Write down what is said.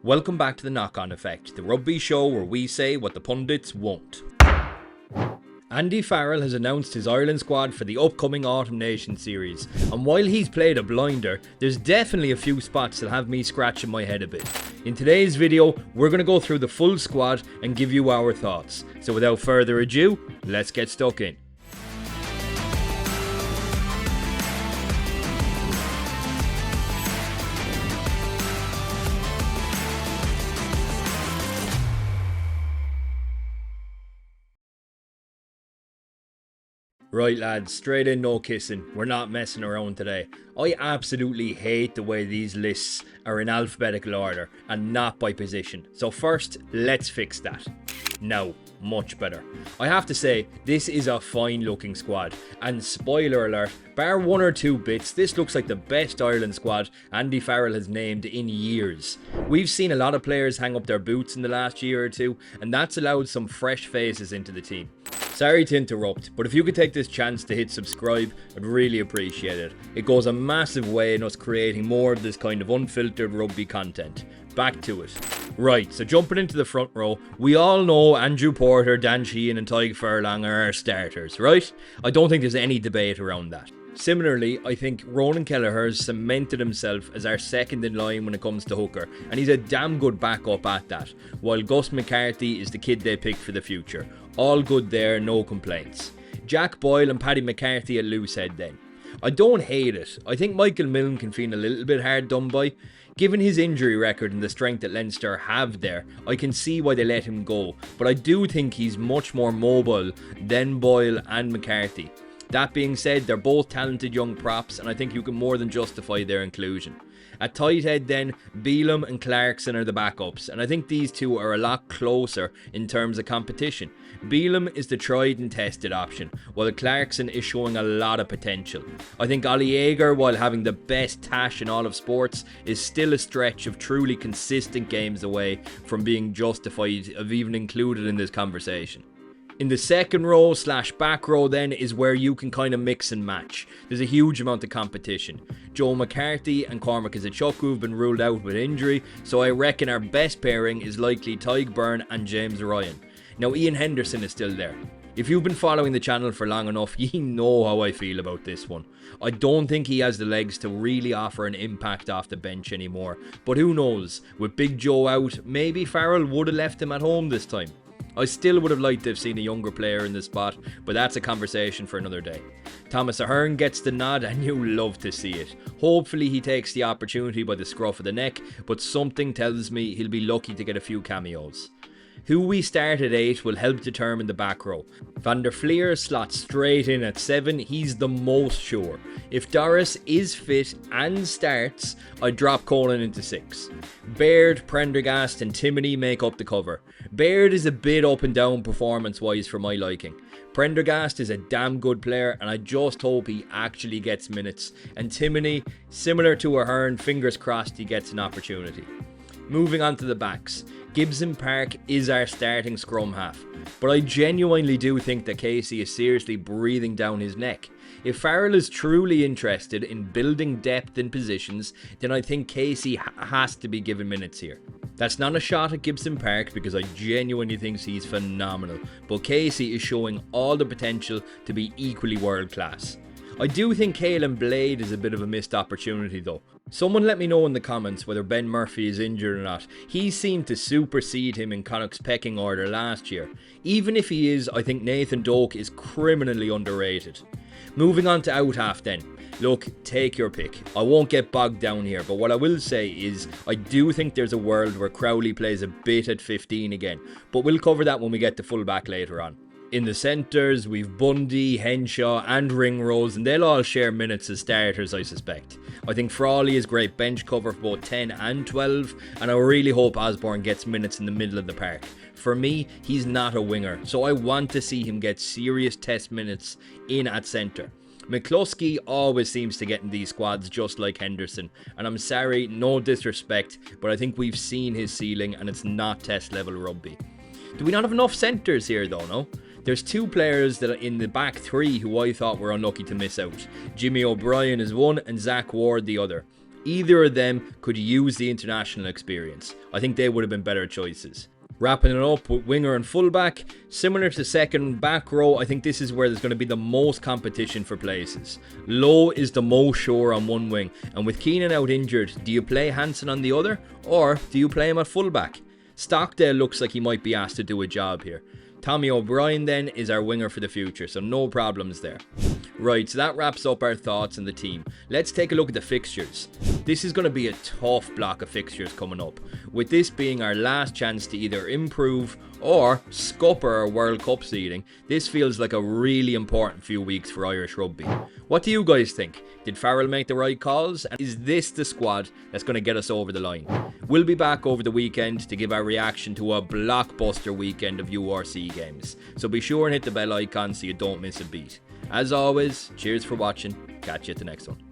Welcome back to the Knock-On Effect, the rugby show where we say what the pundits won't. Andy Farrell has announced his Ireland squad for the upcoming Autumn Nation series, and while he's played a blinder, there's definitely a few spots that have me scratching my head a bit. In today's video, we're going to go through the full squad and give you our thoughts. So without further ado, let's get stuck in. Right lads, straight in, no kissing. We're not messing around today. I absolutely hate the way these lists are in alphabetical order and not by position. So first, let's fix that. Now, much better. I have to say, this is a fine looking squad. And spoiler alert, bar one or two bits, this looks like the best Ireland squad Andy Farrell has named in years. We've seen a lot of players hang up their boots in the last year or two, and that's allowed some fresh faces into the team. Sorry to interrupt, but if you could take this chance to hit subscribe, I'd really appreciate it. It goes a massive way in us creating more of this kind of unfiltered rugby content. Back to it. Right, so jumping into the front row, we all know Andrew Porter, Dan Sheehan and Tadhg Furlong are our starters, right? I don't think there's any debate around that. Similarly, I think Ronan Kelleher has cemented himself as our second in line when it comes to hooker, and he's a damn good backup at that, while Gus McCarthy is the kid they picked for the future. All good there, no complaints. Jack Boyle and Paddy McCarthy at loose head then. I don't hate it. I think Michael Milne can feel a little bit hard done by. Given his injury record and the strength that Leinster have there, I can see why they let him go, but I do think he's much more mobile than Boyle and McCarthy. That being said, they're both talented young props, and I think you can more than justify their inclusion. At tight head then, Bealham and Clarkson are the backups, and I think these two are a lot closer in terms of competition. Bealham is the tried and tested option, while Clarkson is showing a lot of potential. I think Ollie Yeager, while having the best tash in all of sports, is still a stretch of truly consistent games away from being justified of even included in this conversation. In the second row / back row then is where you can kind of mix and match. There's a huge amount of competition. Joe McCarthy and Cormac Izachuku have been ruled out with injury, so I reckon our best pairing is likely Tadhg Byrne and James Ryan. Now Ian Henderson is still there. If you've been following the channel for long enough, you know how I feel about this one. I don't think he has the legs to really offer an impact off the bench anymore, but who knows, with Big Joe out, maybe Farrell would have left him at home this time. I still would have liked to have seen a younger player in this spot, but that's a conversation for another day. Thomas Ahern gets the nod and you love to see it. Hopefully he takes the opportunity by the scruff of the neck, but something tells me he'll be lucky to get a few cameos. Who we start at 8 will help determine the back row. Van der Fleer slots straight in at 7, he's the most sure. If Doris is fit and starts, I drop Conan into 6. Baird, Prendergast and Timoney make up the cover. Baird is a bit up and down performance wise for my liking. Prendergast is a damn good player and I just hope he actually gets minutes. And Timoney, similar to Ahern, fingers crossed he gets an opportunity. Moving on to the backs. Gibson Park is our starting scrum half, but I genuinely do think that Casey is seriously breathing down his neck. If Farrell is truly interested in building depth in positions, then I think Casey has to be given minutes here. That's not a shot at Gibson Park because I genuinely think he's phenomenal, but Casey is showing all the potential to be equally world class. I do think Caelan Blade is a bit of a missed opportunity though. Someone let me know in the comments whether Ben Murphy is injured or not. He seemed to supersede him in Connacht's pecking order last year. Even if he is, I think Nathan Doak is criminally underrated. Moving on to out half then. Look, take your pick. I won't get bogged down here, but what I will say is I do think there's a world where Crowley plays a bit at 15 again, but we'll cover that when we get to fullback later on. In the centres, we've Bundy, Henshaw and Ringrose, and they'll all share minutes as starters, I suspect. I think Frawley is great bench cover for both 10 and 12, and I really hope Osborne gets minutes in the middle of the park. For me, he's not a winger, so I want to see him get serious test minutes in at centre. McCluskey always seems to get in these squads just like Henderson, and I'm sorry, no disrespect, but I think we've seen his ceiling and it's not test level rugby. Do we not have enough centres here though, no? There's two players that are in the back three who I thought were unlucky to miss out. Jimmy O'Brien is one and Zach Ward the other. Either of them could use the international experience. I think they would have been better choices. Wrapping it up with winger and fullback, similar to second back row, I think this is where there's going to be the most competition for places. Lowe is the most sure on one wing, and with Keenan out injured, do you play Hansen on the other, or do you play him at fullback? Stockdale looks like he might be asked to do a job here. Tommy O'Brien then is our winger for the future, so no problems there. Right, so that wraps up our thoughts on the team. Let's take a look at the fixtures. This is going to be a tough block of fixtures coming up, with this being our last chance to either improve or scupper our World Cup seeding. This feels like a really important few weeks for Irish rugby. What do you guys think? Did Farrell make the right calls? And is this the squad that's going to get us over the line? We'll be back over the weekend to give our reaction to a blockbuster weekend of URC games. So be sure and hit the bell icon so you don't miss a beat. As always, cheers for watching. Catch you at the next one.